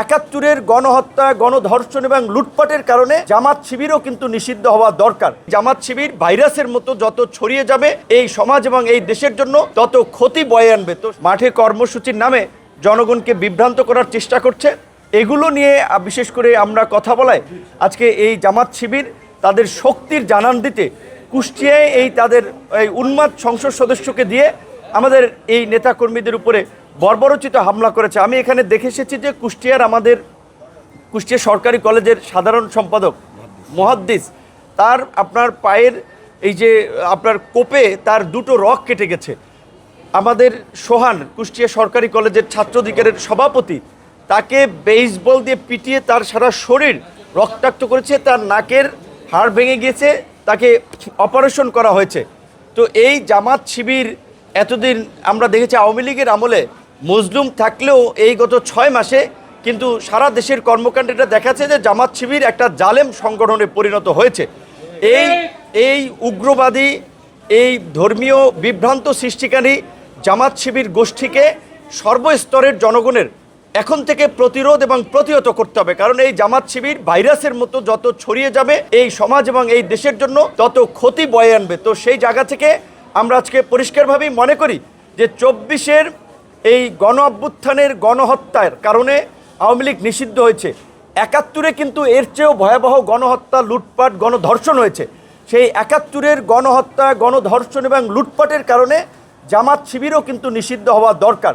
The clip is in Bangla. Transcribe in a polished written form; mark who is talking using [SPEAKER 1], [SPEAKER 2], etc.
[SPEAKER 1] একাত্তরের গণহত্যা গণধর্ষণ এবং লুটপাটের কারণে জামাত শিবিরও কিন্তু নিষিদ্ধ হওয়া দরকার। জামাত শিবির ভাইরাসের মতো যত ছড়িয়ে যাবে এই সমাজ এবং এই দেশের জন্য তত ক্ষতি বয়ে আনবে। তো মাঠে কর্মসূচির নামে জনগণকে বিভ্রান্ত করার চেষ্টা করছে। এগুলো নিয়ে বিশেষ করে আমরা কথা বলায় আজকে এই জামাত শিবির তাদের শক্তির জানান দিতে কুষ্টিয়ায় এই তাদের এই উন্মাদ সংসদ সদস্যকে দিয়ে আমাদের এই নেতাকর্মীদের উপরে বর্বরোচিত হামলা করেছে। আমি এখানে দেখে এসেছি যে কুষ্টিয়া সরকারি কলেজের সাধারণ সম্পাদক মুহাদ্দিস তার আপনার পায়ের এই যে আপনার কোপে তার দুটো রগ কেটে গেছে। আমাদের সোহান কুষ্টিয়া সরকারি কলেজের ছাত্র অধিকারের সভাপতি তাকে বেসবল দিয়ে পিটিয়ে তার সারা শরীর রক্তাক্ত করেছে, তার নাকের হাড় ভেঙে গিয়েছে, তাকে অপারেশন করা হয়েছে। তো এই জামাত শিবির এতদিন আমরা দেখেছি আওয়ামী লীগের আমলে মজলুম থাকলেও এই গত 6 মাসে কিন্তু সারা দেশের কর্মকাণ্ডটা দেখাচ্ছে যে জামাত শিবির একটা জালেম সংগঠনে পরিণত হয়েছে। এই উগ্রবাদী এই ধর্মীয় বিভ্রান্ত সৃষ্টিকারী জামাত শিবির গোষ্ঠীকে সর্বস্তরের জনগণের এখন থেকে প্রতিরোধ এবং প্রতিহত করতে হবে। কারণ এই জামাত শিবির ভাইরাসের মতো যত ছড়িয়ে যাবে এই সমাজ এবং এই দেশের জন্য তত ক্ষতি বয়ে আনবে। তো সেই জায়গা থেকে আমরা আজকে পরিষ্কারভাবেই মনে করি যে 24-এর এই গণ অভ্যুত্থানের গণহত্যার কারণে আওয়ামী লীগ নিষিদ্ধ হয়েছে। 71-এ কিন্তু এর চেয়েও ভয়াবহ গণহত্যা লুটপাট গণধর্ষণ হয়েছে। সেই 71-এর গণহত্যা গণধর্ষণ এবং লুটপাটের কারণে জামাত শিবিরও কিন্তু নিষিদ্ধ হওয়া দরকার।